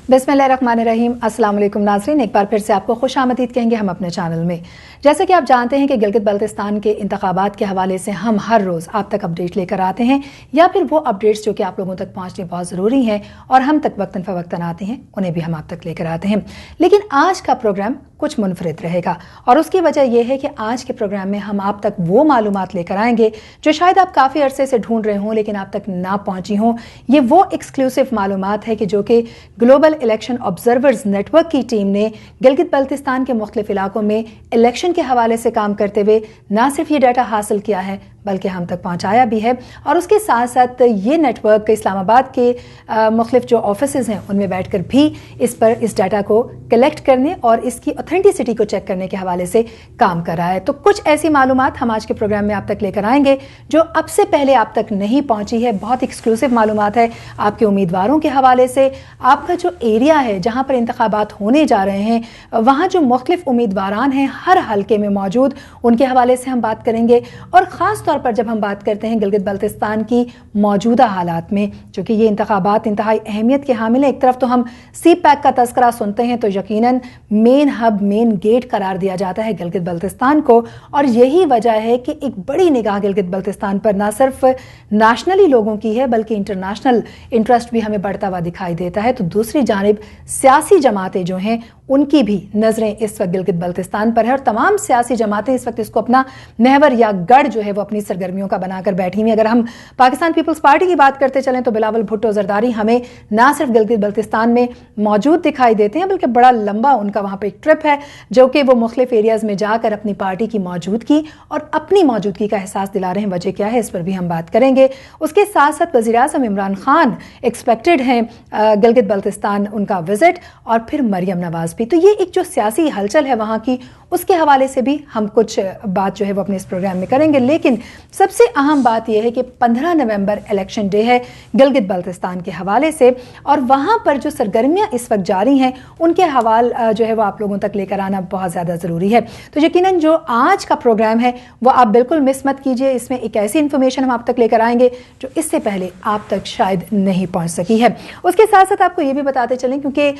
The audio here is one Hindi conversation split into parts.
बिस्मिल्लाहिर्रहमानिर्रहीम। अस्सलाम वालेकुम नाज़रीन, एक बार फिर से आपको खुशामदीद कहेंगे हम अपने चैनल में। जैसे कि आप जानते हैं कि गलगत बल्तिस्तान के इंतखाबात के हवाले से हम हर रोज़ आप तक अपडेट लेकर आते हैं, या फिर वो अपडेट्स जो कि आप लोगों तक पहुँचनी बहुत ज़रूरी हैं और हम तक वक्तन फ़वक्तन आते हैं, उन्हें भी हम आप तक लेकर आते हैं। लेकिन आज का प्रोग्राम कुछ मुनफरिद रहेगा और उसकी वजह यह है कि आज के प्रोग्राम में हम आप तक वो मालूमात लेकर आएंगे जो शायद आप काफ़ी अरसे से ढूंढ रहे हों लेकिन आप तक ना पहुंची हों। ये वो एक्सक्लूसिव मालूमात है कि जो कि ग्लोबल इलेक्शन ऑब्जर्वर्स नेटवर्क की टीम ने गिलगित बल्तिस्तान के मुख्तलिफ इलाकों में इलेक्शन के हवाले से काम करते हुए ना सिर्फ ये डाटा हासिल किया है बल्कि हम तक पहुंचाया भी है। और उसके साथ साथ ये नेटवर्क इस्लामाबाद के मुख्तलिफ जो ऑफिसेज हैं उनमें बैठकर भी इस डाटा को कलेक्ट करने और इसकी ऑथेंटिसिटी को चेक करने के हवाले से काम कर रहा है। तो कुछ ऐसी मालूमात हम आज के प्रोग्राम में आप तक लेकर आएंगे जो अब से पहले आप तक नहीं पहुंची है। बहुत एक्सक्लूसिव मालूमात है आपके उम्मीदवारों के हवाले से। आपका जो एरिया है जहां पर इंतखाबात होने जा रहे हैं, वहां जो मुख्तलिफ उम्मीदवारान हैं हर हल्के में मौजूद, उनके हवाले से हम बात करेंगे। और ख़ास तौर पर जब हम बात करते हैं गिलगित बल्तिस्तान की मौजूदा हालात में, चूँकि ये इंतखाबात इंतहाई अहमियत के हामिल हैं। एक तरफ तो हम सी पैक का तस्करा सुनते हैं तो यकीनन मेन हब, मेन गेट करार दिया जाता है गिलगित बल्तिस्तान को, और यही वजह है कि एक बड़ी निगाह गिलगित बल्तिस्तान पर ना सिर्फ नेशनली लोगों की है बल्कि इंटरनेशनल इंटरेस्ट भी हमें बढ़ता हुआ दिखाई देता है। तो दूसरी जानिब सियासी जमातें जो हैं उनकी भी नज़रें इस वक्त गिलगित बल्तिस्तान पर है और तमाम सियासी जमातें इस वक्त इसको अपना महवर या गढ़ जो है वो अपनी सरगर्मियों का बनाकर बैठी हुई। अगर हम पाकिस्तान पीपल्स पार्टी की बात करते चलें तो बिलावल भुट्टो जरदारी हमें ना सिर्फ गिलगित बल्तिस्तान में मौजूद दिखाई देते हैं बल्कि बड़ा लंबा उनका वहाँ पर एक ट्रिप है जो कि वो मुख्तलिफ एरियाज़ में जाकर अपनी पार्टी की मौजूदगी और अपनी मौजूदगी का एहसास दिला रहे हैं। वजह क्या है इस पर भी हम बात करेंगे। उसके साथ साथ वज़ीर-ए-आज़म इमरान खान एक्सपेक्टेड हैं गिलगित बल्तिस्तान उनका विजिट, और फिर मरियम नवाज भी। तो ये एक जो सियासी हलचल है वहाँ की, उसके हवाले से भी हम कुछ बात जो है वो अपने इस प्रोग्राम में करेंगे। लेकिन सबसे अहम बात यह है कि 15 नवंबर इलेक्शन डे है गिलगित बल्तिस्तान के हवाले से, और वहाँ पर जो सरगर्मियाँ इस वक्त जारी हैं उनके हवाल जो है वो आप लोगों तक लेकर आना बहुत ज़्यादा ज़रूरी है। तो यकीनन जो आज का प्रोग्राम है वो आप बिल्कुल मिस मत कीजिए। इसमें एक ऐसी इन्फॉर्मेशन हम आप तक लेकर आएंगे जो इससे पहले आप तक शायद नहीं पहुँच सकी है। उसके साथ साथ आपको ये भी बताते चलें क्योंकि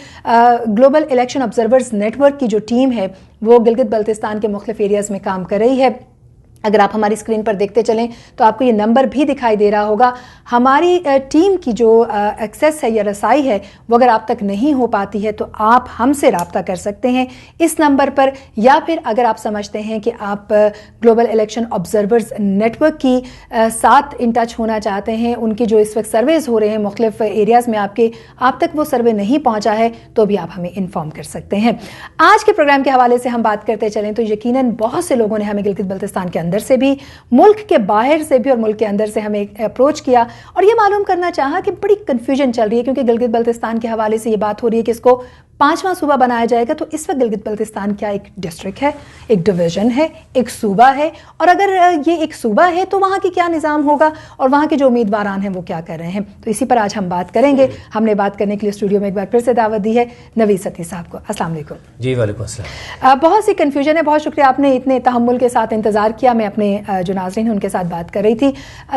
ग्लोबल इलेक्शन ऑब्जर्वर्स नेटवर्क की जो टीम है वो गिलगित बल्तिस्तान के मुख्तलिफ एरियाज़ में काम कर रही है। अगर आप हमारी स्क्रीन पर देखते चलें तो आपको ये नंबर भी दिखाई दे रहा होगा। हमारी टीम की जो एक्सेस है या रसाई है वो अगर आप तक नहीं हो पाती है तो आप हमसे रब्ता कर सकते हैं इस नंबर पर, या फिर अगर आप समझते हैं कि आप ग्लोबल इलेक्शन ऑब्जर्वर्स नेटवर्क की साथ इन टच होना चाहते हैं, उनकी जो इस वक्त सर्वेज हो रहे हैं मुख्तलिफ एरियाज़ में आप तक वो सर्वे नहीं पहुँचा है तो भी आप हमें इन्फॉर्म कर सकते हैं। आज के प्रोग्राम के हवाले से हम बात करते चलें तो यकीनन बहुत से लोगों ने हमें गिलगित बल्तिस्तान के अंदर से भी, मुल्क के बाहर से भी और मुल्क के अंदर से हमें अप्रोच किया और ये मालूम करना चाहा कि बड़ी कंफ्यूजन चल रही है क्योंकि गिलगित बल्तिस्तान के हवाले से ये बात हो रही है कि इसको 5वां सूबा बनाया जाएगा। तो इस वक्त गिलगित बल्तिस्तान क्या एक डिस्ट्रिक्ट है, एक डिवीजन है, एक सूबा है? और अगर ये एक सूबा है तो वहाँ की क्या निज़ाम होगा और वहाँ के जो उम्मीदवारान हैं वो क्या कर रहे हैं? तो इसी पर आज हम बात करेंगे। हमने बात करने के लिए स्टूडियो में एक बार फिर से दावत दी है नवीद सत्ती साहब को। अस्सलाम वालेकुम। जी वालेकुम अस्सलाम। बहुत सी कन्फ्यूजन है, बहुत शुक्रिया आपने इतने तहम्मुल के साथ इंतज़ार किया। मैं अपने जो नाज़रीन हैं उनके साथ बात कर रही थी।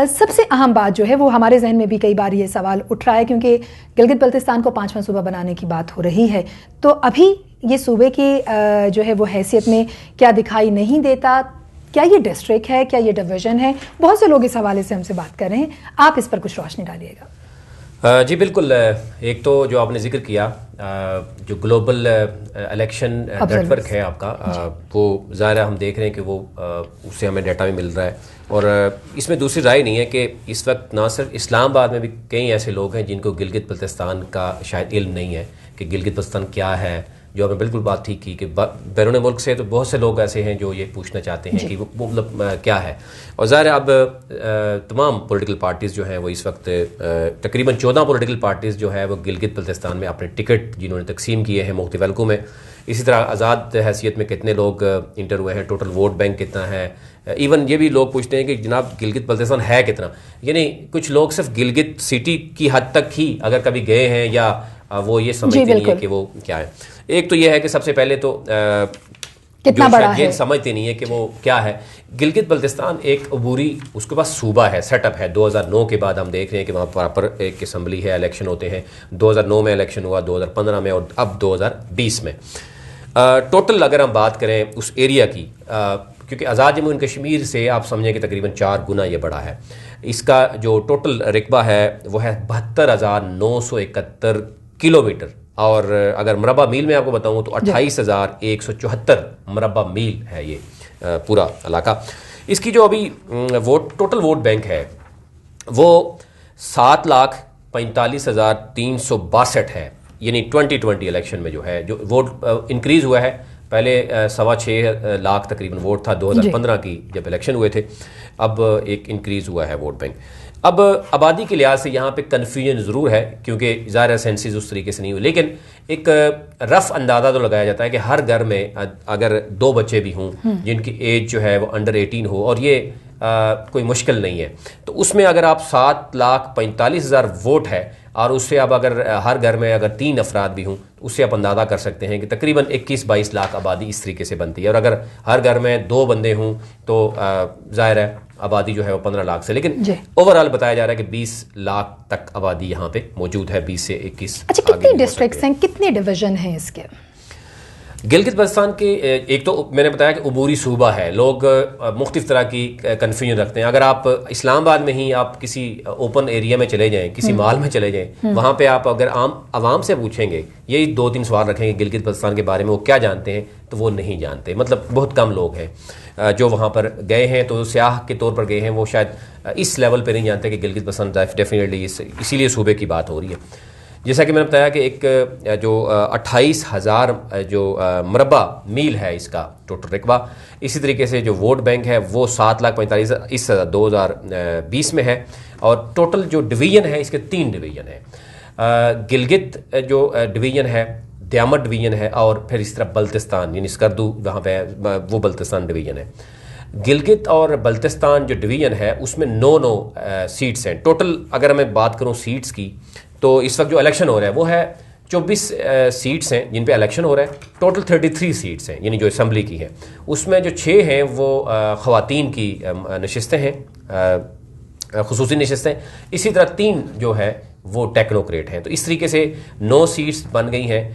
सबसे अहम बात जो है वो हमारे जहन में भी कई बार ये सवाल उठ रहा है क्योंकि गिलगित बल्तिस्तान को 5वां सूबा बनाने की बात हो रही है, तो अभी ये सूबे की जो है वो हैसियत में क्या दिखाई नहीं देता? क्या ये डिस्ट्रिक्ट है, क्या ये डिवीजन है? बहुत से लोग इस हवाले से हमसे बात कर रहे हैं, आप इस पर कुछ रोशनी डालिएगा। जी बिल्कुल। एक तो जो आपने जिक्र किया जो ग्लोबल इलेक्शन नेटवर्क है आपका, वो ज़ाहिर हम देख रहे हैं कि वो उससे हमें डाटा भी मिल रहा है, और इसमें दूसरी राय नहीं है कि इस वक्त ना सिर्फ इस्लामाबाद में भी कई ऐसे लोग हैं जिनको गिलगित बल्तिस्तान का शायद इल्म नहीं है कि गिलगित बल्तिस्तान क्या है। जो आपने बिल्कुल बात ठीक की कि बैरून मुल्क से तो बहुत से लोग ऐसे हैं जो ये पूछना चाहते हैं कि वो मतलब क्या है। और ज़ाहिर अब तमाम पॉलिटिकल पार्टीज़ जो हैं वो इस वक्त तकरीबन 14 पॉलिटिकल पार्टीज़ जो है वो गिलगित बल्तिस्तान में अपने टिकट जिन्होंने तकसीम किए हैं मुख्तलिफ हलकों में। इसी तरह आज़ाद हैसियत में कितने लोग इंटर हुए हैं, टोटल वोट बैंक कितना है। इवन ये भी लोग पूछते हैं कि जनाब गिलगित बल्तिस्तान है कितना, यानी कुछ लोग सिर्फ गिलगित सिटी की हद तक ही अगर कभी गए हैं या वो ये समझते नहीं है कि वो क्या है। एक तो ये है कि सबसे पहले तो कितना बड़ा है, समझते नहीं है कि वो क्या है। गिलगित बल्तिस्तान एक अबूरी उसके पास सूबा है, सेटअप है। 2009 के बाद हम देख रहे हैं कि वहाँ प्रॉपर एक असम्बली है, इलेक्शन होते हैं। 2009 में इलेक्शन हुआ, 2015 में और अब 2020 में। टोटल अगर हम बात करें उस एरिया की, क्योंकि आज़ाद जम्मू एंड कश्मीर से आप समझें कि तकरीबन 4 गुना ये बड़ा है। इसका जो टोटल रकबा है वो है 72,971 किलोमीटर, और अगर मरबा मील में आपको बताऊं तो 28,174 मरबा मील है ये पूरा इलाका। इसकी जो अभी टोटल वोट बैंक है वो 7,45,362 है, यानी 2020 इलेक्शन में जो है जो वोट इंक्रीज़ हुआ है। पहले 6.25 लाख तकरीबन वोट था 2015 की जब इलेक्शन हुए थे, अब एक इंक्रीज़ हुआ है वोट बैंक। अब आबादी के लिहाज से यहाँ पे कन्फ्यूजन ज़रूर है, क्योंकि ज़ाहिर सेंसिस उस तरीके से नहीं हुए, लेकिन एक रफ़ अंदाज़ा तो लगाया जाता है कि हर घर में अगर 2 बच्चे भी हों जिनकी एज जो है वो अंडर 18 हो, और ये कोई मुश्किल नहीं है, तो उसमें अगर आप 7,45,000 वोट है और उससे अब अगर हर घर में अगर 3 अफराद भी हों, उससे आप अंदाज़ा कर सकते हैं कि तकरीबन 21-22 लाख आबादी इस तरीके से बनती है। और अगर हर घर में 2 बंदे हों तो ज़ाहिर है आबादी जो है वो 15 लाख से, लेकिन ओवरऑल बताया जा रहा है कि 20 लाख तक आबादी यहाँ पे मौजूद है, 20 से 21। अच्छा, कितनी डिस्ट्रिक्ट्स हैं, कितने डिवीजन हैं इसके? गिलगित बल्तिस्तान के एक तो मैंने बताया कि अबूरी सूबा है, लोग मुख्तलिफ तरह की कन्फ्यूजन रखते हैं। अगर आप इस्लामाबाद में ही आप किसी ओपन एरिया में चले जाएं, किसी माल में चले जाएं, वहाँ पे आप अगर आवाम से पूछेंगे, यही 2-3 सवाल रखेंगे गिलगित बल्तिस्तान के बारे में, वो क्या जानते हैं, तो वो नहीं जानते। मतलब बहुत कम लोग हैं जो वहाँ पर गए हैं, तो स्याह के तौर पर गए हैं, वो शायद इस लेवल पर नहीं जानते कि गिलगित बल्तिस्तान डेफिनेटली इसीलिए सूबे की बात हो रही है। जैसा कि मैंने बताया कि एक जो 28,000 जो मरबा मील है इसका टोटल रकबा, इसी तरीके से जो वोट बैंक है वो 7,45,000 2020 में है। और टोटल जो डिवीज़न है इसके 3 डिवीज़न है। गिलगित जो डिवीज़न है, द्यामर डिवीज़न है, और फिर इस तरह बल्तिस्तान यानी स्कर्दू वहाँ पे वो बल्तिस्तान डिवीज़न है। गिलगित और बल्तिस्तान जो डिवीज़न है उसमें 9 सीट्स हैं टोटल। अगर मैं बात करूँ सीट्स की, तो इस वक्त जो इलेक्शन हो रहा है वो है 24 सीट्स हैं जिन पे इलेक्शन हो रहा है। टोटल 33 सीट्स हैं, यानी जो असम्बली की हैं, उसमें जो 6 हैं वो ख़वातीन की नशिस्तें हैं, खुसूसी नशिस्तें। इसी तरह 3 जो है वो टेक्नोक्रेट हैं। तो इस तरीके से 9 सीट्स बन गई हैं,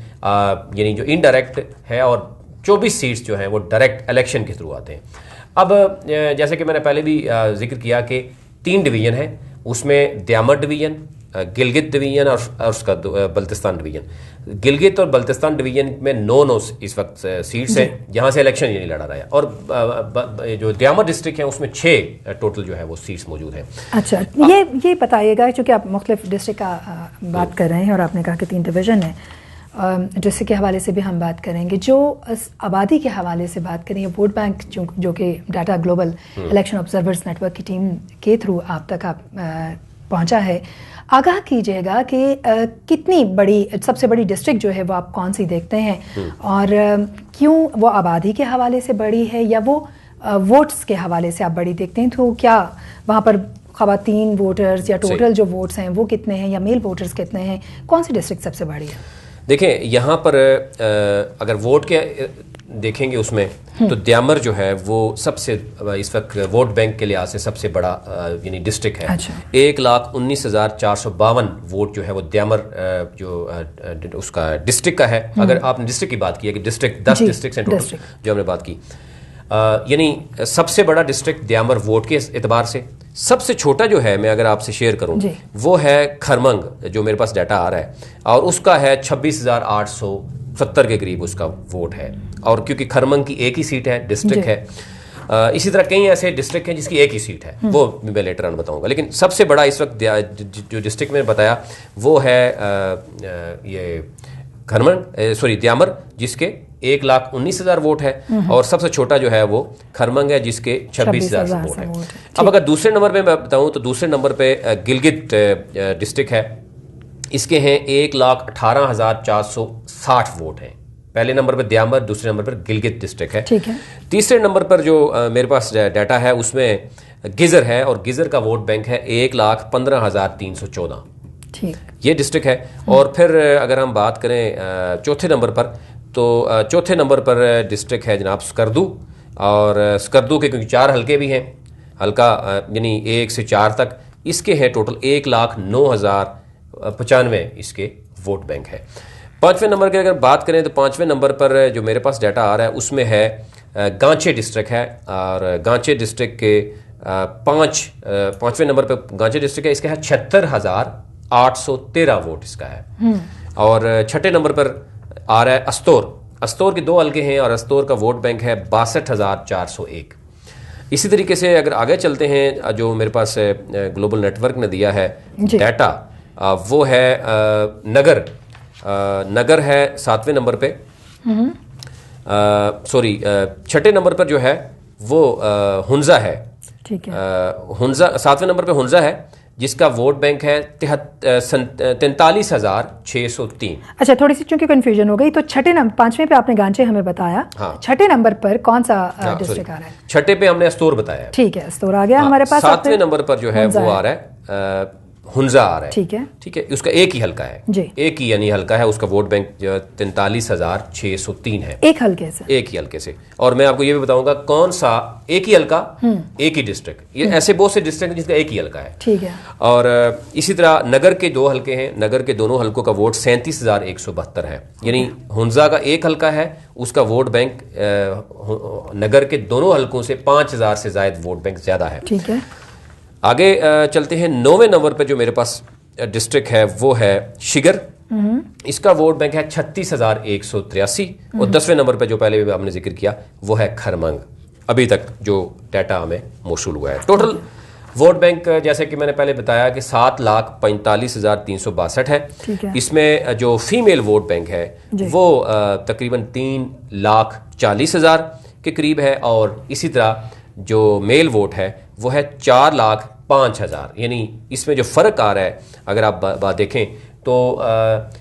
यानी जो इनडायरेक्ट है, और 24 सीट्स जो हैं वो डायरेक्ट इलेक्शन के थ्रू आते हैं। अब जैसे कि मैंने पहले भी जिक्र किया कि 3 डिवीज़न हैं, उसमें द्यामर डिवीज़न, गिलगित डिवीज़न और उसका बल्तिस्तान डिवीज़न। गिलगित और बल्तिस्तान डिवीज़न में 9 इस वक्त सीट्स हैं जहाँ से इलेक्शन ये नहीं लड़ा रहा है, और जो द्यामर डिस्ट्रिक्ट है उसमें 6 टोटल जो है वो सीट्स मौजूद हैं। अच्छा, ये बताइएगा, क्योंकि आप मुख्तलिफ डिस्ट्रिक्ट का बात कर रहे हैं और आपने कहा कि 3 डिवीज़न है, डिस्ट्रिक्ट के हवाले से भी हम बात करेंगे। जो आबादी के हवाले से बात करें, वोट बैंक जो कि data global election observers network की टीम के थ्रू आप तक पहुंचा है, आगाह कीजिएगा कि कितनी बड़ी, सबसे बड़ी डिस्ट्रिक्ट जो है वो आप कौन सी देखते हैं, और क्यों वो आबादी के हवाले से बड़ी है या वो वोट्स के हवाले से आप बड़ी देखते हैं? तो क्या वहाँ पर ख़वातीन वोटर्स या टोटल जो वोट्स हैं वो कितने हैं, या मेल वोटर्स कितने हैं, कौन सी डिस्ट्रिक्ट सबसे बड़ी है? देखें, यहाँ पर अगर वोट के देखेंगे उसमें तो द्यामर जो है वो सबसे इस वक्त वोट बैंक के लिहाज से सबसे बड़ा यानी डिस्ट्रिक्ट है। अच्छा। 1,19,452 वोट जो है वो द्यामर जो उसका डिस्ट्रिक्ट का है। अगर आपने डिस्ट्रिक्ट की बात की है कि डिस्ट्रिक्ट 10 डिस्ट्रिक्ट हैं टोटल जो हमने बात की, यानी सबसे बड़ा डिस्ट्रिक्ट द्यामर वोट के एतबार से। सबसे छोटा जो है, मैं अगर आपसे शेयर करूं, वो है खरमंग, जो मेरे पास डाटा आ रहा है, और उसका है 26,870 के करीब उसका वोट है। और क्योंकि खरमंग की एक ही सीट है, डिस्ट्रिक्ट है, इसी तरह कई ऐसे डिस्ट्रिक्ट हैं जिसकी एक ही सीट है, वो मैं लेटर ऑन बताऊंगा। लेकिन सबसे बड़ा इस वक्त जो डिस्ट्रिक्ट मैंने बताया वो है ये द्यामर, जिसके 1,19,000 वोट है, और सबसे छोटा जो है वो खरमंग है जिसके 26,000 वोट है। अब अगर दूसरे नंबर पे मैं बताऊं तो दूसरे नंबर पे गिलगित डिस्ट्रिक्ट है, इसके हैं 1,18,460 वोट हैं। पहले नंबर पर द्यामर, दूसरे नंबर पर गिलगित डिस्ट्रिक्ट है। ठीक है। तीसरे नंबर पर जो मेरे पास डाटा है उसमें गिजर है, और गिजर का वोट बैंक है 1,15,314। ठीक, ये डिस्ट्रिक्ट है। और फिर अगर हम बात करें चौथे नंबर पर तो चौथे नंबर पर डिस्ट्रिक्ट है जनाब स्कर्दू, और स्कर्दू के क्योंकि 4 हलके भी हैं, हल्का यानी 1 से 4 तक, इसके हैं टोटल 1,09,095 इसके वोट बैंक है। 5वें नंबर की अगर बात करें तो 5वें नंबर पर जो मेरे पास डाटा आ रहा है उसमें है गांचे डिस्ट्रिक्ट है, और गांचे डिस्ट्रिक्ट के 5वें नंबर पर गांचे डिस्ट्रिक्ट है, इसका है 76,813 वोट इसका है। और 6ठे नंबर पर आ रहा है अस्तोर के 2 हलके हैं और अस्तोर का वोट बैंक है 62,401। इसी तरीके से अगर आगे चलते हैं, जो मेरे पास ग्लोबल नेटवर्क ने दिया है डाटा, वो है नगर है 7वें नंबर पे, सॉरी 6ठे नंबर पर जो है वो हुंजा है, ठीक है, हुंजा 7वें नंबर पे हुंजा है जिसका वोट बैंक है 43,603। अच्छा, थोड़ी सी चूंकि कंफ्यूजन हो गई, तो 5वें पे आपने गांचे हमें बताया, हाँ। 6ठे नंबर पर कौन सा डिस्ट्रिक्ट आ रहा है? 6ठे पे हमने अस्तोर बताया, ठीक है, अस्तोर आ गया हमारे पास। 7वें नंबर पर जो है वो आ रहा है हुंजा आ रहा है, ठीक है, उसका एक ही हल्का है जी, एक ही यानी हल्का है, उसका वोट बैंक जो 43,603 है, एक हल्के से। और मैं आपको ये भी बताऊंगा कौन सा एक ही हल्का, एक ही डिस्ट्रिक्ट, ये ऐसे बहुत से डिस्ट्रिक्ट जिसका एक ही हल्का है, ठीक है। और इसी तरह नगर के 2 हल्के हैं, नगर के दोनों हल्कों का वोट 37,172 है, यानी हुंजा का एक हल्का है, उसका वोट बैंक नगर के दोनों हल्कों से 5,000 से ज्यादा वोट बैंक ज्यादा है, ठीक है। आगे चलते हैं 9वें नंबर पे जो मेरे पास डिस्ट्रिक्ट है वो है शिगर, इसका वोट बैंक है 36,183। और 10वें नंबर पे जो पहले भी आपने जिक्र किया वो है खरमंग, अभी तक जो डाटा हमें मौसूल हुआ है। टोटल वोट बैंक जैसे कि मैंने पहले बताया कि 7,45,362 है, इसमें जो फीमेल वोट बैंक है वो तकरीबन 3,40,000 के करीब है, और इसी तरह जो मेल वोट है वो है 4,05,000, यानी इसमें जो फ़र्क आ रहा है अगर आप बात देखें तो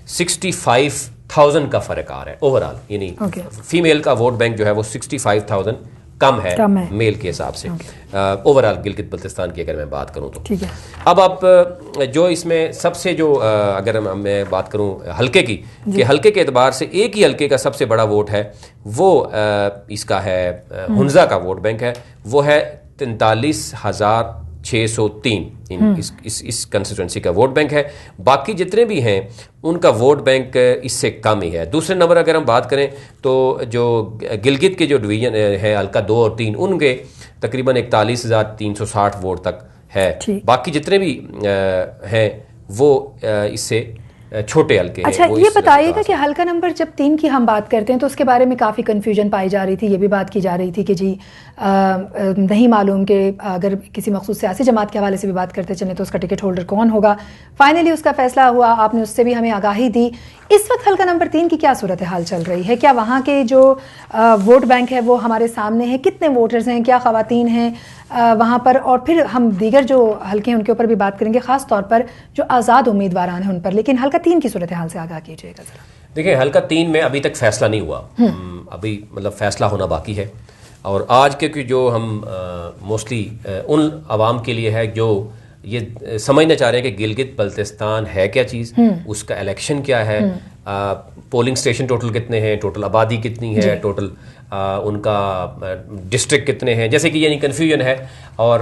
65,000 का फ़र्क आ रहा है ओवरऑल, यानी फीमेल का वोट बैंक जो है वो 65,000 कम है मेल के हिसाब से ओवरऑल गिलगित बल्तिस्तान की अगर मैं बात करूं तो। ठीक है, अब आप जो इसमें सबसे जो अगर मैं बात करूं हल्के की, कि हल्के के एतबार से एक ही हल्के का सबसे बड़ा वोट है वो इसका है हुंजा का वोट बैंक है, वो है 43,603 इस कंस्टिट्यूंसी का वोट बैंक है। बाकी जितने भी हैं उनका वोट बैंक इससे कम ही है। दूसरे नंबर अगर हम बात करें तो जो गिलगित के जो डिवीजन है हल्का 2 और 3, उनके तकरीबन 41,360 वोट तक है। बाकी जितने भी हैं वो इससे छोटे हल्के। अच्छा, ये बताइएगा कि हल्का नंबर जब 3 की हम बात करते हैं तो उसके बारे में काफ़ी कन्फ्यूजन पाई जा रही थी, ये भी बात की जा रही थी कि जी नहीं मालूम कि अगर किसी मखसूस सियासी जमात के हवाले से भी बात करते चलें तो उसका टिकट होल्डर कौन होगा। फाइनली उसका फैसला हुआ, आपने उससे भी हमें आगाही दी। इस वक्त हल्का नंबर 3 की क्या सूरत हाल चल रही है? क्या वहाँ के जो वोट बैंक है वो हमारे सामने है? कितने वोटर्स हैं? क्या ख़वातीन हैं वहाँ पर? और फिर हम दीगर जो हल्के हैं उनके ऊपर भी बात करेंगे, ख़ास तौर पर जो आज़ाद उम्मीदवारान हैं उन पर। लेकिन हल्का 3 की सूरत हाल से आगाह कीजिएगा ज़रा। देखिए, हल्का 3 में अभी तक फैसला नहीं हुआ, अभी मतलब फैसला होना बाकी है। और आज के जो हम मोस्टली उन अवाम के लिए है जो ये समझना चाह रहे हैं कि गिलगित बल्तिस्तान है क्या चीज़, उसका इलेक्शन क्या है, पोलिंग स्टेशन टोटल कितने हैं, टोटल आबादी कितनी है, टोटल उनका डिस्ट्रिक्ट कितने हैं, जैसे कि यानी कन्फ्यूजन है, और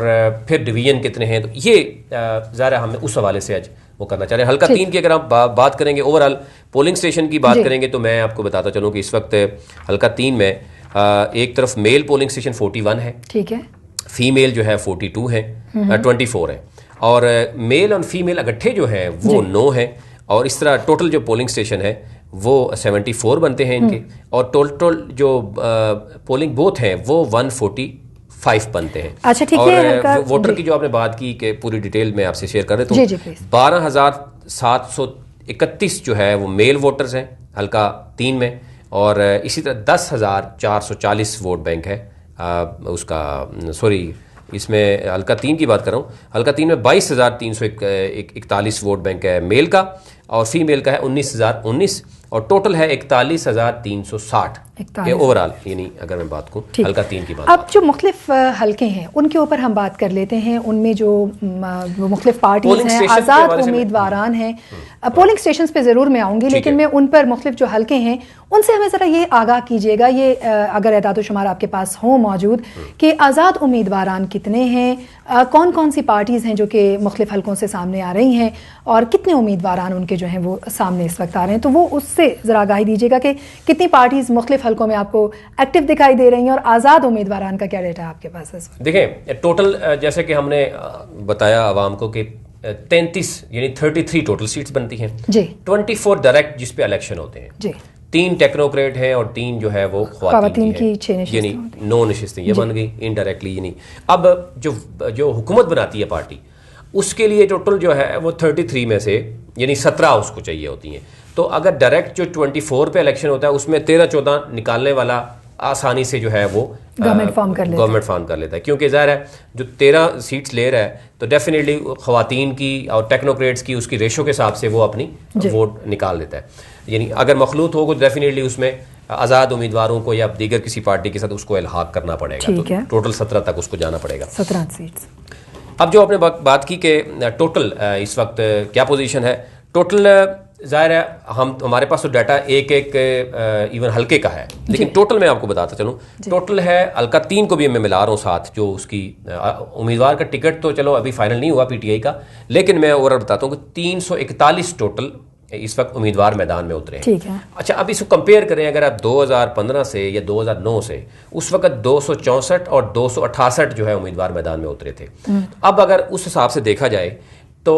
फिर डिवीजन कितने हैं। तो ये ज़रा हमें उस हवाले से आज वो करना चाह रहे हैं। हल्का 3 की अगर आप बात करेंगे, ओवरऑल पोलिंग स्टेशन की बात करेंगे, तो मैं आपको बताता चलूँ कि इस वक्त हल्का 3 में एक तरफ मेल पोलिंग स्टेशन 41 है, ठीक है, फीमेल जो है 42 है, 24 है, और मेल और फीमेल इकट्ठे जो है वो 9 है, और इस तरह टोटल जो पोलिंग स्टेशन है वो 74 बनते हैं इनके, और टोटल जो पोलिंग बूथ हैं वो 145 बनते हैं। अच्छा, ठीक है। और वोटर की जो आपने बात की कि पूरी डिटेल में आपसे शेयर कर रहे, तो 12,731 जो है वो मेल वोटर्स हैं हल्का 3 में, और इसी तरह 10,440 वोट बैंक है उसका, सॉरी इसमें हल्का 3 की बात कर रहा हूँ, हल्का 3 में 22,341 वोट बैंक है मेल का, और फीमेल का है 19,019 और टोटल है 41,360 ओवरऑल, यानी अगर मैं बात करूँ हल्का 3 की बात। अब जो मुख्तलिफ हल्के हैं उनके ऊपर हम बात कर लेते हैं, उनमें जो मुख्तलिफ पार्टीज हैं, आज़ाद उम्मीदवारान हैं, पोलिंग स्टेशन पे ज़रूर मैं आऊँगी, लेकिन मैं उन पर मुख्तलिफ जो हल्के हैं उनसे हमें ज़रा ये आगाह कीजिएगा, ये अगर एदाद शुमार आपके पास हो मौजूद, कि आज़ाद उम्मीदवारान कितने हैं, कौन कौन सी पार्टीज़ हैं जो कि मुख्तलिफ हल्कों से सामने आ रही हैं, और कितने उम्मीदवारान उनके जो हैं वो सामने इस वक्त आ रहे हैं, तो वो उससे ज़रा आगाही दीजिएगा कि कितनी पार्टीज़ मुख्तलिफ हल्कों में आपको एक्टिव दिखाई दे रही हैं, और आज़ाद उम्मीदवारान का क्या डेटा है आपके पास? देखें, टोटल जैसे कि हमने बताया आवाम को कि 33 यानी 33 टोटल सीट्स बनती हैं जी, 24 डायरेक्ट जिस पे इलेक्शन होते हैं जी, 3 टेक्नोक्रेट हैं और 3 जो है वो ख्वातीन की 6 नशिस्तें, यानी 9 नशिस्तें ये बन गई इनडायरेक्टली। यानी अब जो हुकूमत बनाती है पार्टी, उसके लिए टोटल जो है वो 33 में से यानी 17 उसको चाहिए होती हैं। तो अगर डायरेक्ट जो 24 पे इलेक्शन होता है उसमें 13-14 निकालने वाला आसानी से जो है वो गवर्नमेंट फॉर्म कर लेता है, क्योंकि ज़ाहिर है जो 13 सीट्स ले रहा है तो डेफिनेटली ख्वातीन की और टेक्नोक्रेट्स की उसकी रेशो के हिसाब से वो अपनी वोट निकाल लेता है। यानी अगर मखलूत हो तो डेफिनेटली उसमें आज़ाद उम्मीदवारों को या दीगर किसी पार्टी के साथ उसको इल्हाक करना पड़ेगा, तो टोटल 17 तक उसको जाना पड़ेगा, 17 सीट्स। अब जो आपने बात की कि टोटल इस वक्त क्या पोजीशन है, टोटल ज़ाहिर है हमारे पास तो डाटा एक इवन हल्के का है, लेकिन टोटल मैं आपको बताता चलूँ, टोटल है हल्का 3 को भी मैं मिला रहा हूँ साथ, जो उसकी उम्मीदवार का टिकट तो चलो अभी फाइनल नहीं हुआ पीटीआई का, लेकिन मैं ओवरऑल बताता हूँ कि 341 टोटल इस वक्त उम्मीदवार मैदान में उतरे हैं। अच्छा, अब इसको कंपेयर करें अगर आप 2015 से या 2009 से, उस वक्त 264 और 268 जो है उम्मीदवार मैदान में उतरे थे। अब अगर उस हिसाब से देखा जाए तो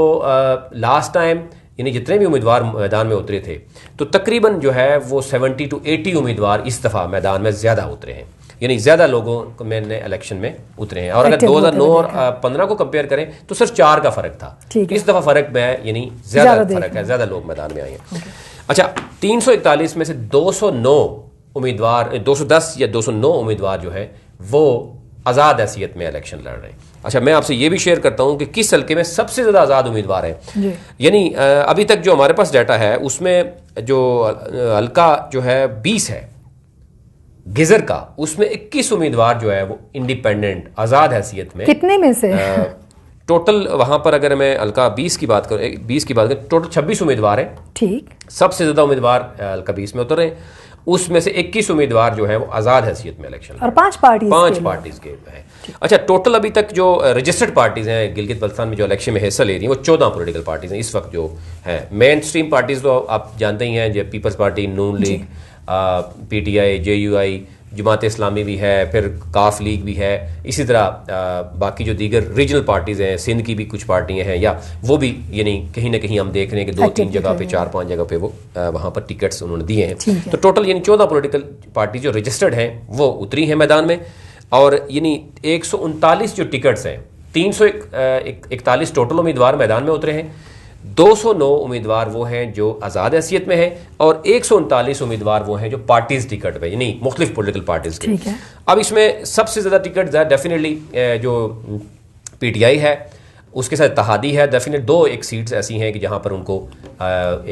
लास्ट टाइम यानी जितने भी उम्मीदवार मैदान में उतरे थे तो तकरीबन जो है वो 70 to 80 उम्मीदवार इस दफ़ा मैदान में ज़्यादा उतरे हैं, यानी ज़्यादा लोगों को मैंने इलेक्शन में उतरे हैं। और अगर 2009 और 15 को कंपेयर करें तो सिर्फ 4 का फ़र्क था, इस दफ़ा फ़र्क में है, यानी ज़्यादा फ़र्क है, ज़्यादा लोग मैदान में आए हैं। अच्छा, 341 में से 209 उम्मीदवार, 210 या 209 उम्मीदवार जो है वो आज़ाद हैसियत में इलेक्शन लड़ रहे हैं। अच्छा, मैं आपसे ये भी शेयर करता हूँ कि किस हल्के में सबसे ज़्यादा आज़ाद उम्मीदवार हैं। यानी अभी तक जो हमारे पास डाटा है उसमें जो हल्का जो है 20 है गिजर का, उसमें 21 उम्मीदवार जो है वो इंडिपेंडेंट आज़ाद हैसियत में, कितने में से टोटल वहाँ पर अगर मैं हल्का 20 की बात करूँ टोटल 26 उम्मीदवार हैं। ठीक, सबसे ज़्यादा उम्मीदवार हल्का 20 में उतर रहे हैं, उसमें से 21 उम्मीदवार जो है वो आज़ाद हैसियत में इलेक्शन, और 5 पार्टीज के हैं। अच्छा, टोटल अभी तक जो रजिस्टर्ड पार्टीज हैं गिलगित बल्तिस्तान में जो इलेक्शन में हिस्सा ले रही हैं वो 14 पॉलिटिकल पार्टीज हैं इस वक्त जो हैं। मेन स्ट्रीम पार्टीज तो आप जानते ही हैं, जो पीपल्स पार्टी, नून league, PTI, JUI, Jamaat Islami भी है, फिर काफ लीग भी है, इसी तरह बाकी जो दीगर रीजनल पार्टीज़ हैं, सिंध की भी कुछ पार्टियां हैं, या वो भी यानी कहीं ना कहीं हम देख रहे हैं कि 2-3 जगह पे, 4-5 जगह पे वो वहाँ पर टिकट्स उन्होंने दिए हैं। तो टोटल यानी 14 पॉलिटिकल पार्टी जो रजिस्टर्ड हैं वो उतरी हैं मैदान में, और यानी 139 जो टिकट्स हैं, 341 टोटल उम्मीदवार मैदान में उतरे हैं, 209 उम्मीदवार वो हैं जो आज़ाद हैसियत में हैं, और 139 उम्मीदवार वो हैं जो पार्टीज टिकट पे, यानी मुख्तलिफ पॉलिटिकल पार्टीज के। अब इसमें सबसे ज़्यादा टिकट डेफिनेटली जो पीटीआई है, उसके साथ इत्तेहादी है, डेफिनेट 2 सीट्स ऐसी हैं कि जहाँ पर उनको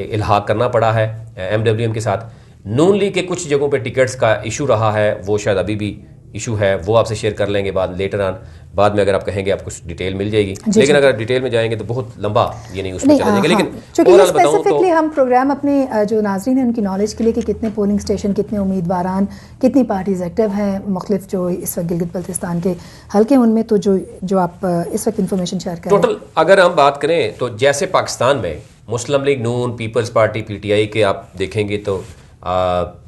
इल्हाक करना पड़ा है एमडब्ल्यूएम के साथ। नून लीग के कुछ जगहों पर टिकट्स का इशू रहा है, वो शायद अभी भी इशू है, वो आपसे शेयर कर लेंगे लेटर ऑन, बाद में अगर आप कहेंगे आपको डिटेल मिल जाएगी, लेकिन अगर डिटेल में जाएंगे तो बहुत लंबा ये नहीं उसमें चला जाएगा। लेकिन ओवरऑल बताऊं तो हम प्रोग्राम अपने जो नाज़रीन हैं उनकी नॉलेज के लिए कि कितने पोलिंग स्टेशन, कितने उम्मीदवारान, कितनी पार्टीज एक्टिव हैं मुख्तलिफ जो इस वक्त गिलगित बल्तिस्तान के हल्के, उनमें तो जो आप इस वक्त इन्फॉर्मेशन शेयर करें, टोटल अगर हम बात करें तो जैसे पाकिस्तान में मुस्लिम लीग, नून, पीपल्स पार्टी, पीटीआई के आप देखेंगे तो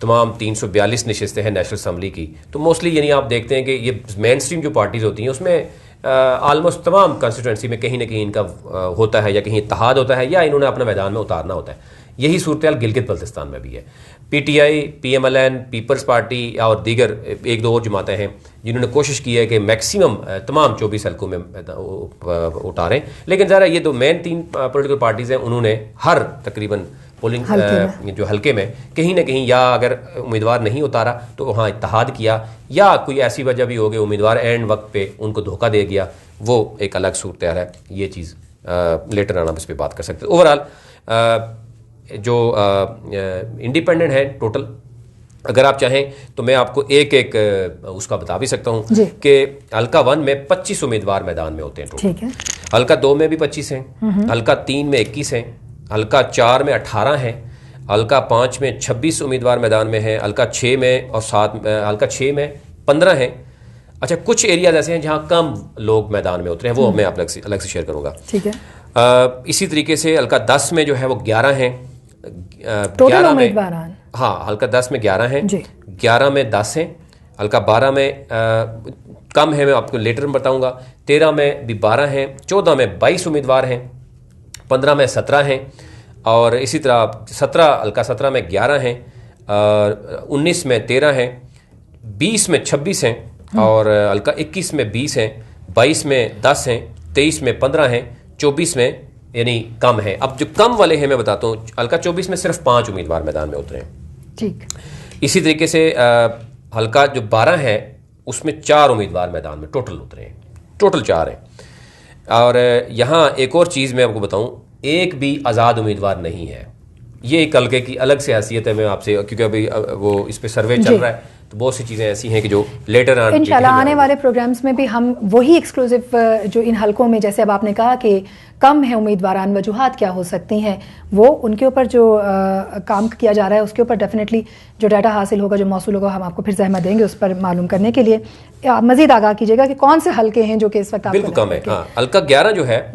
तमाम 342 नशिस्तें हैं नेशनल असम्बली की, तो मोस्टली यानी आप देखते हैं कि ये मेन स्ट्रीम जो पार्टीज़ होती हैं उसमें आलमोस्ट तमाम कंस्टिट्यूंसी में कहीं ना कहीं इनका होता है, या कहीं इत्तेहाद होता है, या इन्होंने अपना मैदान में उतारना होता है। यही सूरत गिलगित बल्तिस्तान में भी है। पीटीआई, पीएमएलएन, पीपल्स पार्टी और दीगर 1-2 और जमातें हैं जिन्होंने कोशिश की है कि मैक्सिमम तमाम 24 हल्कों में उतारें, लेकिन ज़रा ये 2 मेन 3 पॉलिटिकल पार्टीज़ हैं, उन्होंने हर तकरीबन पोलिंग जो हल्के में कहीं ना कहीं या अगर उम्मीदवार नहीं उतारा तो वहाँ इत्तेहाद किया, या कोई ऐसी वजह भी हो गई उम्मीदवार एंड वक्त पे उनको धोखा दे गया, वो एक अलग सूरत है। ये चीज़ लेटर आना इस पर बात कर सकते हैं। ओवरऑल जो इंडिपेंडेंट हैं टोटल, अगर आप चाहें तो मैं आपको एक एक उसका बता भी सकता हूं कि हल्का 1 में 25 उम्मीदवार मैदान में होते हैं टोटल। ठीक है। हल्का 2 में भी 25 हैं, हल्का 3 में 21 हैं, हल्का 4 में 18 हैं, हल्का 5 में 26 उम्मीदवार मैदान में हैं, हल्का 6 में और 7 हल्का 6 में 15 हैं। अच्छा, कुछ एरियाज ऐसे हैं जहां कम लोग मैदान में उतरे हैं, वो मैं आप अलग से शेयर करूंगा। ठीक है। इसी तरीके से हल्का 10 में जो है वो 11 हैं, टोटल उम्मीदवार, हाँ हल्का 10 में 11 हैं, 11 में 10 हैं, हल्का 12 में कम है, मैं आपको लेटर में बताऊंगा, 13 में भी 12 हैं, 14 में 22 उम्मीदवार हैं, 15 में 17 हैं, और इसी तरह 17 हल्का 17 में 11 हैं, 19 में 13 हैं, 20 में 26 हैं, और हल्का 21 में 20 हैं, 22 में 10 हैं, 23 में 15 हैं, 24 में यानी कम है। अब जो कम वाले हैं मैं बताता हूँ, हल्का 24 में सिर्फ 5 उम्मीदवार मैदान में उतरे हैं। ठीक। इसी तरीके से हल्का जो 12 है उसमें 4 उम्मीदवार मैदान में टोटल उतरे हैं, टोटल 4 हैं। और यहाँ एक और चीज़ मैं आपको बताऊँ, एक भी आज़ाद उम्मीदवार नहीं है। ये एक हल्के की अलग से हैसियत है, मैं आपसे, क्योंकि अभी वो इस पर सर्वे चल रहा है, तो बहुत सी चीज़ें ऐसी हैं कि जो लेटर इंशाल्लाह आने वाले प्रोग्राम्स में भी हम वही एक्सक्लूसिव जो इन हलकों में, जैसे अब आपने कहा कि कम है उम्मीदवारान, वजूहात क्या हो सकती हैं, वो उनके ऊपर जो काम किया जा रहा है उसके ऊपर डेफिनेटली जो डाटा हासिल होगा, जो मौसूल होगा, हम आपको फिर जहमत देंगे उस पर मालूम करने के लिए। आप मजीद आगाह कीजिएगा कि कौन से हलके हैं जो कि इस वक्त बिल्कुल कम है। हाँ, हल्का 11 जो है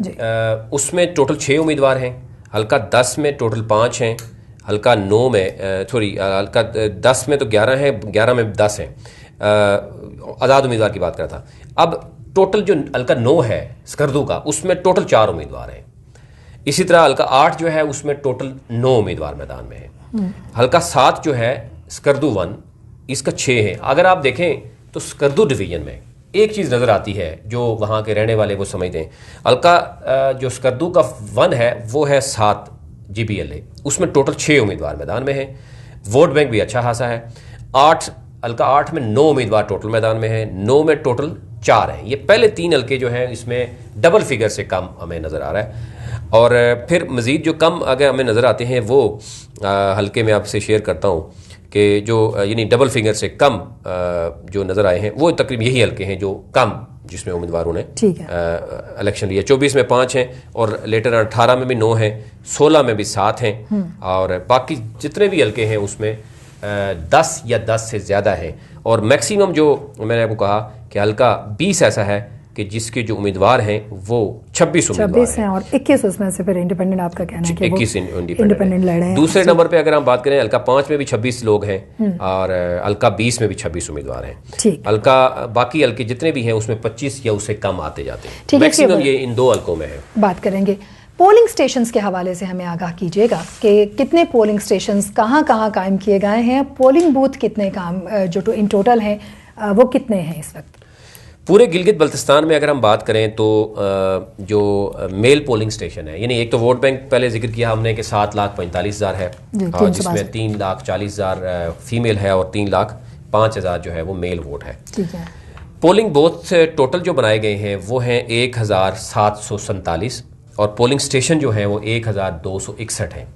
उसमें टोटल 6 उम्मीदवार हैं, हल्का 10 में टोटल 5 हैं, हल्का 9 में हल्का 10 में तो 11 हैं, 11 में 10 हैं, आज़ाद उम्मीदवार की बात कर रहा था। अब टोटल जो हल्का 9 है स्कर्दू का, उसमें टोटल 4 उम्मीदवार हैं। इसी तरह हल्का 8 जो है उसमें टोटल 9 उम्मीदवार मैदान में हैं। हल्का 7 जो है स्कर्दू 1, इसका 6 है। अगर आप देखें तो स्कर्दू डिवीजन में एक चीज़ नज़र आती है जो वहाँ के रहने वाले वो समझते हैं, हल्का जो स्कर्दू का 1 है वो है 7 GPLA, उसमें टोटल 6 उम्मीदवार मैदान में हैं। वोट बैंक भी अच्छा खासा है। 8 हल्का 8 में 9 उम्मीदवार टोटल मैदान में हैं, 9 में टोटल 4 हैं। ये पहले 3 हल्के जो हैं इसमें डबल फिगर से कम हमें नज़र आ रहा है। और फिर मज़ीद जो कम अगर हमें नज़र आते हैं वो हल्के में आपसे शेयर करता हूँ कि जो यानी डबल फिगर से कम जो नज़र आए हैं वो तकरीबन यही हल्के हैं जो कम जिसमें उम्मीदवारों ने इलेक्शन लिया। 24 में 5 हैं, और लेटर 18 में भी 9 हैं, 16 में भी 7 हैं, और बाकी जितने भी हल्के हैं उसमें 10 या 10 से ज़्यादा हैं। और मैक्सिमम जो मैंने आपको कहा कि हल्का 20 ऐसा है कि जिसके जो उम्मीदवार हैं वो 26 उम्मीदवार हैं, और 21 उसमें से फिर इंडिपेंडेंट, आपका कहना है कि 21 इंडिपेंडेंट लड़ रहे हैं। दूसरे नंबर पे अगर हम बात करें, हल्का 5 में भी 26 लोग हैं, और हल्का 20 में भी 26 उम्मीदवार हैं। हल्का बाकी हल्के जितने भी हैं उसमें 25 या उससे कम आते जाते हैं। मैक्सिमम ये इन 2 हल्कों में है। बात करेंगे पोलिंग स्टेशंस के हवाले से, हमें आगाह कीजिएगा कि कितने पोलिंग स्टेशंस कहाँ कहाँ कायम किए गए हैं, पोलिंग बूथ कितने काम जो इन टोटल हैं वो कितने हैं इस वक्त पूरे गिलगित बल्तिस्तान में। अगर हम बात करें तो जो मेल पोलिंग स्टेशन है, यानी एक तो वोट बैंक पहले जिक्र किया हमने कि 7,45,000 है, जिसमें 3,40,000 फीमेल है और 3,05,000 जो है वो मेल वोट है। पोलिंग बूथ टोटल जो बनाए गए हैं वो हैं 1,747, और पोलिंग स्टेशन जो है वो 1,261 हैं।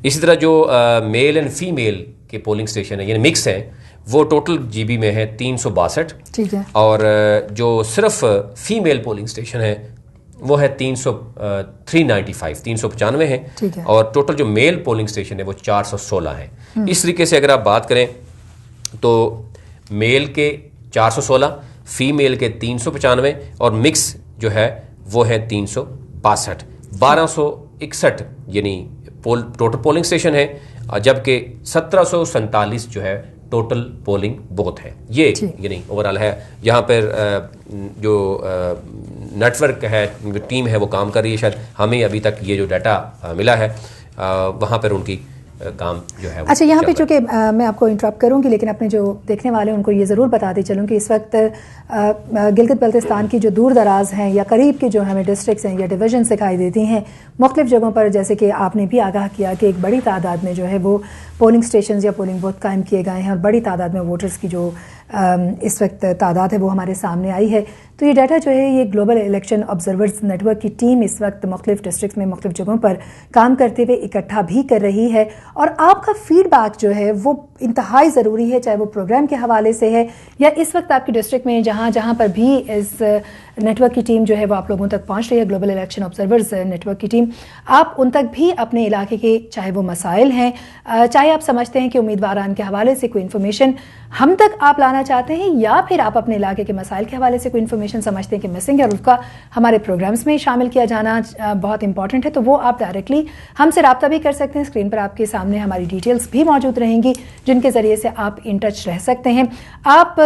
इसी तरह जो मेल एंड फीमेल के पोलिंग स्टेशन है यानी मिक्स है वो टोटल GB में है 362। ठीक है। और जो सिर्फ फीमेल पोलिंग स्टेशन है वो है 395 है। और टोटल जो मेल पोलिंग स्टेशन है वो 416 है। इस तरीके से अगर आप बात करें तो मेल के 416, फीमेल के 395, और मिक्स जो है वो है 362। 1261 यानी टोटल पोलिंग स्टेशन है, जबकि 1747 जो है टोटल पोलिंग बूथ है। ये यानी ओवरऑल है। यहाँ पर जो नेटवर्क है, टीम है, वो काम कर रही है। शायद हमें अभी तक ये जो डाटा मिला है वहाँ पर उनकी काम जो है। अच्छा, यहाँ पे चूँकि मैं आपको इंटरप्ट करूँगी, लेकिन अपने जो देखने वाले हैं उनको ये ज़रूर बताते चलूँ कि इस वक्त गिलगित बल्तिस्तान की जो दूर दराज हैं या करीब के जो हमें डिस्ट्रिक्ट्स हैं या डिवीजन दिखाई देती हैं मुख्तलिफ़ जगहों पर, जैसे कि आपने भी आगाह किया कि एक बड़ी तादाद में जो है वो पोलिंग स्टेशन या पोलिंग बूथ कायम किए गए हैं, और बड़ी तादाद में वोटर्स की जो इस वक्त तादाद है वो हमारे सामने आई है। तो ये डाटा जो है ये ग्लोबल इलेक्शन ऑब्जर्वर्स नेटवर्क की टीम इस वक्त मुख्तलिफ डिस्ट्रिक्ट में मुख्तलिफ जगहों पर काम करते हुए इकट्ठा भी कर रही है, और आपका फीडबैक जो है वो इंतहाई ज़रूरी है, चाहे वो प्रोग्राम के हवाले से है या इस वक्त आपके डिस्ट्रिक्ट में जहाँ पर भी इस नेटवर्क की टीम जो है वो आप लोगों तक पहुँच रही है, ग्लोबल इलेक्शन ऑब्जर्वर्स नेटवर्क की टीम, आप उन तक भी अपने इलाके के चाहे वो मसाइल हैं, चाहे आप समझते हैं कि उम्मीदवारान के हवाले से कोई इन्फॉर्मेशन हम तक आप लाना चाहते हैं, या फिर आप अपने इलाके के मसाइल के हवाले से कोई इन्फॉर्मेशन समझते हैं कि मिसिंग है और उसका हमारे प्रोग्राम्स में शामिल किया जाना बहुत इंपॉर्टेंट है, तो वो आप डायरेक्टली हमसे रब्ता भी कर सकते हैं। स्क्रीन पर आपके सामने हमारी डिटेल्स भी मौजूद रहेंगी जिनके ज़रिए से आप इन टच रह सकते हैं। आप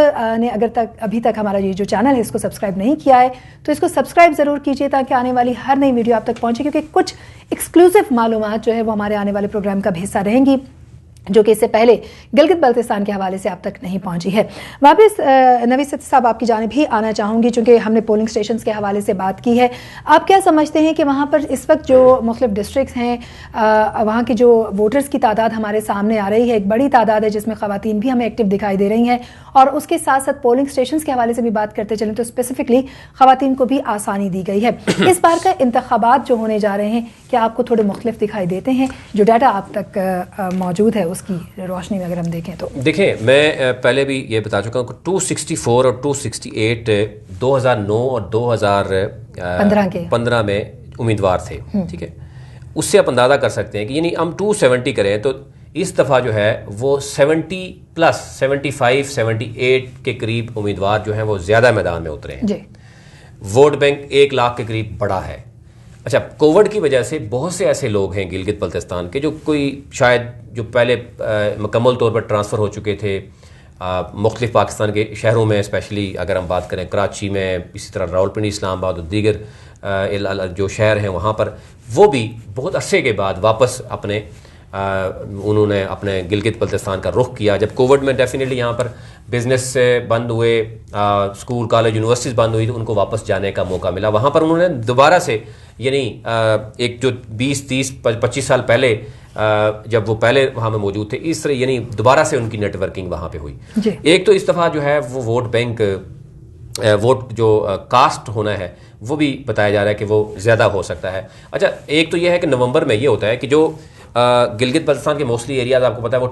ने अगर अभी तक हमारा ये जो चैनल है इसको सब्सक्राइब नहीं किया है तो इसको सब्सक्राइब ज़रूर कीजिए ताकि आने वाली हर नई वीडियो आप तक पहुँचे, क्योंकि कुछ एक्सक्लूसिव मालूमात जो है वो हमारे आने वाले प्रोग्राम का हिस्सा रहेंगी जो कि इससे पहले गिलगित बल्तिस्तान के हवाले से आप तक नहीं पहुंची है। वापस नवीद सत्ती साहब आपकी जानिब ही आना चाहूँगी, चूँकि हमने पोलिंग स्टेशंस के हवाले से बात की है। आप क्या समझते हैं कि वहाँ पर इस वक्त जो मुख्तलिफ डिस्ट्रिक्ट्स हैं वहाँ की जो वोटर्स की तादाद हमारे सामने आ रही है, एक बड़ी तादाद है जिसमें ख़वातीन भी हमें एक्टिव दिखाई दे रही हैं, और उसके साथ साथ पोलिंग स्टेशंस के हवाले से भी बात करते चलें तो स्पेसिफिकली ख़वातीन को भी आसानी दी गई है। इस बार का इंतखाबात जो होने जा रहे हैं क्या आपको थोड़े मुख्तलिफ दिखाई देते हैं? जो डाटा आप तक मौजूद है उसकी रोशनी में अगर हम देखें तो देखें, मैं पहले भी ये बता चुका हूँ कि 264 और 268 2009 और 2015 में उम्मीदवार थे, ठीक है। उससे आप अंदाज़ा कर सकते हैं कि यानी हम 270 करें तो इस दफ़ा जो है वो 70 प्लस 75 78 के करीब उम्मीदवार जो हैं वो ज़्यादा मैदान में उतरे हैं। वोट बैंक 1 लाख के करीब बड़ा है। अच्छा, कोविड की वजह से बहुत से ऐसे लोग हैं गिलगित बल्तिस्तान के जो कोई शायद जो पहले मुकम्मल तौर पर ट्रांसफ़र हो चुके थे मुख्तलिफ पाकिस्तान के शहरों में, स्पेशली अगर हम बात करें कराची में, इसी तरह रावलपिंडी, इस्लामाबाद और दीगर जो शहर हैं वहाँ पर, वो भी बहुत अरसे के बाद वापस उन्होंने अपने गिलगित बल्तिस्तान का रुख किया। जब कोविड में डेफिनेटली यहाँ पर बिजनेस बंद हुए, स्कूल कॉलेज यूनिवर्सिटीज़ बंद हुई, तो उनको वापस जाने का मौका मिला। वहाँ पर उन्होंने दोबारा से यानी एक जो 20 30 25 साल पहले जब वो पहले वहाँ में मौजूद थे, इस तरह यानी दोबारा से उनकी नेटवर्किंग वहाँ पे हुई। एक तो इस दफ़ा जो है वो वोट बैंक वोट जो कास्ट होना है वो भी बताया जा रहा है कि वो ज़्यादा हो सकता है। अच्छा, एक तो ये है कि नवंबर में ये होता है कि जो गिलगित बल्तिस्तान के मोस्टली एरियाज आपको पता है वो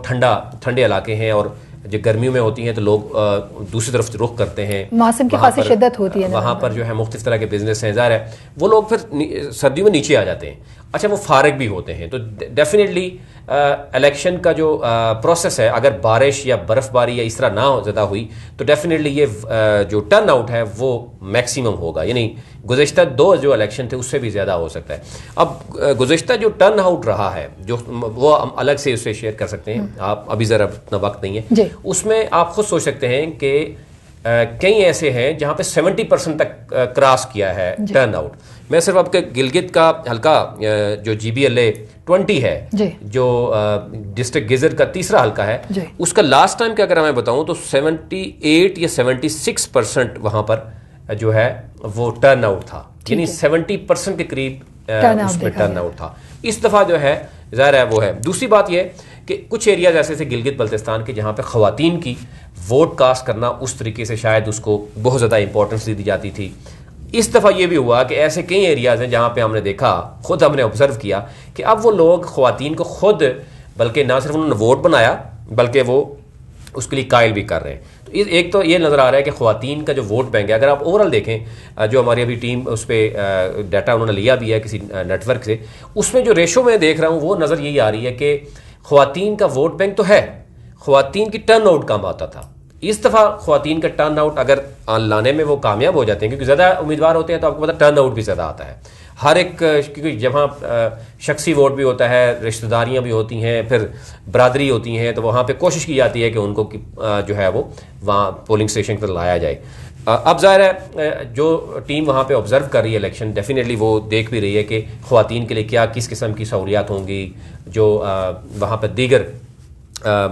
ठंडे इलाके हैं, और जो गर्मियों में होती हैं तो लोग दूसरी तरफ रुख करते हैं, मौसम की खासी शिद्दत होती है, वहाँ पर जो है मुख्तलिफ तरह के बिजनेस हैं, ज़ाहिर है वो लोग फिर सर्दियों में नीचे आ जाते हैं। अच्छा, वो फारग भी होते हैं, तो डेफिनेटली इलेक्शन का जो प्रोसेस है, अगर बारिश या बर्फ़बारी या इस तरह ना ज़्यादा हुई तो डेफिनेटली ये जो टर्न आउट है वो मैक्सिमम होगा, यानी गुज़िश्ता 2 जो इलेक्शन थे उससे भी ज़्यादा हो सकता है। अब गुज़िश्ता जो टर्न आउट रहा है जो वो हम अलग से उससे शेयर कर सकते हैं, आप अभी ज़रा इतना वक्त नहीं है, उसमें आप खुद सोच सकते हैं कि कई ऐसे हैं जहाँ पे 70% तक क्रॉस किया है टर्न आउट। मैं सिर्फ आपके गिलगित का हल्का जो GBLA 20 है, जो डिस्ट्रिक्ट गिजर का तीसरा हल्का है, उसका लास्ट टाइम का अगर मैं बताऊं तो 78 या 76% वहां पर जो है वो टर्न आउट था, यानी 70% के करीब उसमें टर्न आउट था। इस दफा जो है ज़ाहिर है वो है। दूसरी बात यह कि कुछ एरियाज ऐसे थे गिलगित बल्तिस्तान के जहाँ पे ख़वातीन की वोट कास्ट करना उस तरीके से शायद उसको बहुत ज़्यादा इंपॉर्टेंस दी जाती थी। इस दफ़ा ये भी हुआ कि ऐसे कई एरियाज़ हैं जहाँ पे हमने देखा, खुद हमने ऑब्जर्व किया कि अब वो लोग ख़वातीन को खुद बल्कि ना सिर्फ उन्होंने वोट बनाया बल्कि वो उसके लिए कायल भी कर रहे हैं। तो एक तो ये नज़र आ रहा है कि ख़वातीन का जो वोट बैंक है, अगर आप ओवरऑल देखें, जो हमारी अभी टीम उस पर डाटा उन्होंने लिया भी है किसी नेटवर्क से, उसमें जो रेशो मैं देख रहा हूँ वो नज़र यही आ रही है कि ख़वातीन का वोट बैंक तो है, ख़वातीन की टर्न आउट कम आता था। इस दफ़ा ख़वातीन का टर्न आउट अगर लाने में वो कामयाब हो जाते हैं, क्योंकि ज़्यादा उम्मीदवार होते हैं तो आपको पता टर्न आउट भी ज़्यादा आता है हर एक, क्योंकि जहाँ शख्सी वोट भी होता है, रिश्तेदारियाँ भी होती हैं, फिर बरादरी होती हैं, तो वहाँ पे कोशिश की जाती है कि उनको जो है वो वहाँ पोलिंग स्टेशन पर लाया जाए। अब ज़ाहिर है जो टीम वहाँ पे ऑब्जर्व कर रही है इलेक्शन, डेफिनेटली वो देख भी रही है कि ख़वातीन के लिए क्या किस किस्म की सहूलियात होंगी, जो वहाँ पर दीगर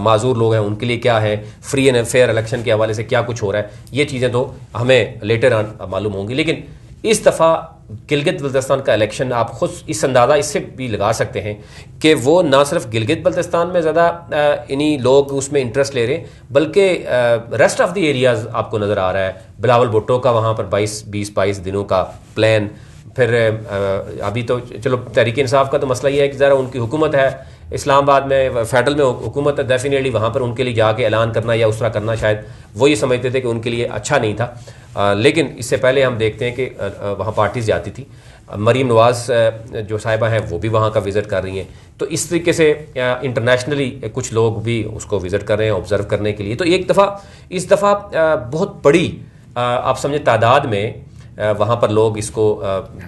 माजूर लोग हैं उनके लिए क्या है, फ्री एंड फेयर इलेक्शन के हवाले से क्या कुछ हो रहा है, ये चीज़ें तो हमें लेटर ऑन मालूम होंगी। लेकिन इस दफ़ा गिलगित बल्तिस्तान का इलेक्शन आप खुद इस अंदाज़ा इससे भी लगा सकते हैं कि वो ना सिर्फ गिलगित बल्तिस्तान में ज़्यादा इन्हीं लोग उसमें इंटरेस्ट ले रहे हैं, बल्कि रेस्ट ऑफ द एरियाज़ आपको नज़र आ रहा है। बिलावल भुट्टो का वहाँ पर 20-22 दिनों का प्लान, फिर अभी तो चलो तहरीक इंसाफ का तो मसला ये है कि ज़रा उनकी हुकूमत है इस्लामाबाद में, फेडरल में हुकूमत है, डेफिनेटली वहाँ पर उनके लिए जाके ऐलान करना या उस तरह करना शायद वो ये समझते थे कि उनके लिए अच्छा नहीं था। लेकिन इससे पहले हम देखते हैं कि वहाँ पार्टीज़ जाती थी। मरीम नवाज़ जो साहिबा हैं वो भी वहाँ का विज़िट कर रही हैं, तो इस तरीके से इंटरनेशनली कुछ लोग भी उसको विज़िट कर रहे हैं ऑब्ज़र्व करने के लिए। तो इस दफ़ा बहुत बड़ी आप समझे तादाद में वहाँ पर लोग इसको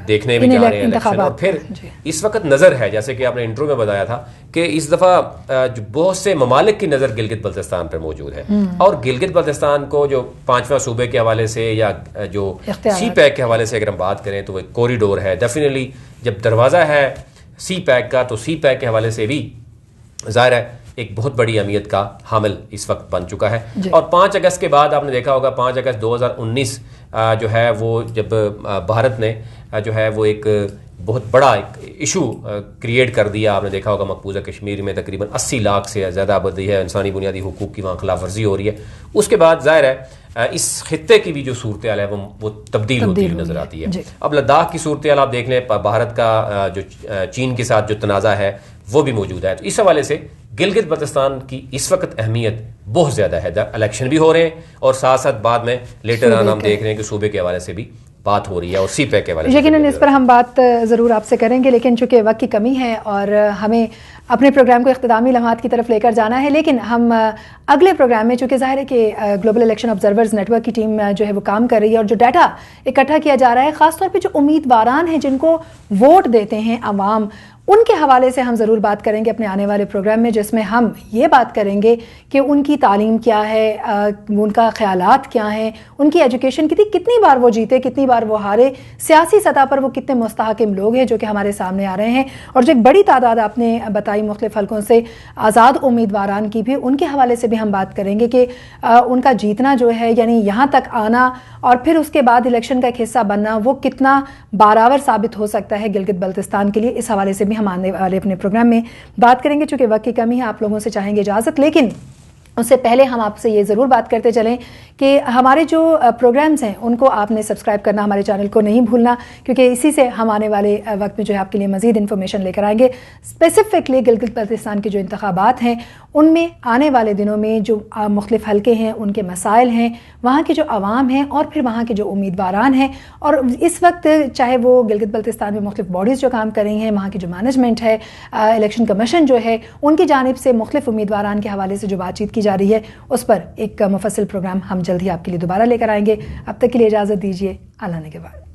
देखने भी जा रहे हैं इलेक्शन। और फिर इस वक्त नज़र है, जैसे कि आपने इंट्रो में बताया था, कि इस दफ़ा जो बहुत से ममालिक की नज़र गिलगित बल्तिस्तान पर मौजूद है। और गिलगित बल्तिस्तान को जो 5वां सूबे के हवाले से या जो सी पैक के हवाले से अगर हम बात करें तो वो एक कॉरिडोर है। डेफिनेटली जब दरवाज़ा है सी पैक का, तो सी पैक के हवाले से भी ज़ाहिर है एक बहुत बड़ी अहमियत का हामिल इस वक्त बन चुका है। और 5 अगस्त के बाद आपने देखा होगा, 5 अगस्त 2019 जो है वो जब भारत ने जो है वो एक बहुत बड़ा एक इशू क्रिएट कर दिया। आपने देखा होगा मकबूजा कश्मीर में तकरीबन 80 लाख से ज़्यादा आबादी है, इंसानी बुनियादी हुकूक की वहाँ खिलाफ वर्जी हो रही है। उसके बाद ज़ाहिर है इस खित्ते की भी जो सूरत हाल है वो तब्दील होती हुई नज़र आती है। अब लद्दाख की सूरत हाल आप देख लें, भारत का जो चीन के साथ जो तनाज़ा है वो भी मौजूद है। तो इस हवाले से गिलगित बल्तिस्तान की इस वक्त अहमियत बहुत ज़्यादा है। इलेक्शन भी हो रहे हैं और साथ साथ बाद में लेटर ऑन हम देख रहे हैं कि सूबे के हवाले से भी बात हो रही है और सी पैक के हवाले से। यकीनन इस पर हम बात ज़रूर आपसे करेंगे, लेकिन चूँकि वक्त की कमी है और हमें अपने प्रोग्राम को इख्तितामी लम्हात की तरफ लेकर जाना है, लेकिन हम अगले प्रोग्राम में, चूँकि ज़ाहिर है कि ग्लोबल इलेक्शन ऑब्जर्वर्स नेटवर्क की टीम जो है वो काम कर रही है और जो डाटा इकट्ठा किया जा रहा है, ख़ासतौर पर जो उम्मीदवारान हैं जिनको वोट देते हैं अवाम, उनके हवाले से हम ज़रूर बात करेंगे अपने आने वाले प्रोग्राम में, जिसमें हम ये बात करेंगे कि उनकी तालीम क्या है, उनका ख्यालात क्या हैं, उनकी एजुकेशन कितनी बार वो जीते, कितनी बार वो हारे, सियासी सतह पर वो कितने मुस्तहकिम लोग हैं जो कि हमारे सामने आ रहे हैं। और जो एक बड़ी तादाद आपने बताई मुख्तलिफ हल्कों से आज़ाद उम्मीदवारान की भी, उनके हवाले से भी हम बात करेंगे कि उनका जीतना जो है, यानी यहाँ तक आना और फिर उसके बाद इलेक्शन का एक हिस्सा बनना, वो कितना बारावर साबित हो सकता है गिलगित बल्तिस्तान के लिए। इस हवाले से भी हम आने वाले अपने प्रोग्राम में बात करेंगे। चूंकि वक्त की कमी है, आप लोगों से चाहेंगे इजाज़त, लेकिन उससे पहले हम आपसे ये ज़रूर बात करते चलें कि हमारे जो प्रोग्राम्स हैं उनको आपने सब्सक्राइब करना, हमारे चैनल को नहीं भूलना, क्योंकि इसी से हम आने वाले वक्त में जो है आपके लिए मज़ीद इन्फॉर्मेशन लेकर आएंगे। स्पेसिफिकली गिलगित बल्तिस्तान के जो इंतखाबात हैं उनमें आने वाले दिनों में जो मुख्तलिफ हल्के हैं, उनके मसाइल हैं, वहाँ के जो अवाम हैं और फिर वहाँ के जो उम्मीदवारान हैं, और इस वक्त चाहे वो गिलगित बल्तिस्तान में मुख्तलिफ बॉडीज़ जो काम कर रही हैं, वहाँ की जो मैनेजमेंट है, इलेक्शन कमीशन जो है, उनकी जानिब से मुख्तलिफ उम्मीदवारान के हवाले से जो बातचीत की जा रही है, उस पर एक मुफस्सिल प्रोग्राम हम जल्द ही आपके लिए दोबारा लेकर आएंगे। अब तक के लिए इजाज़त दीजिए, अल्लाह ने के बाद।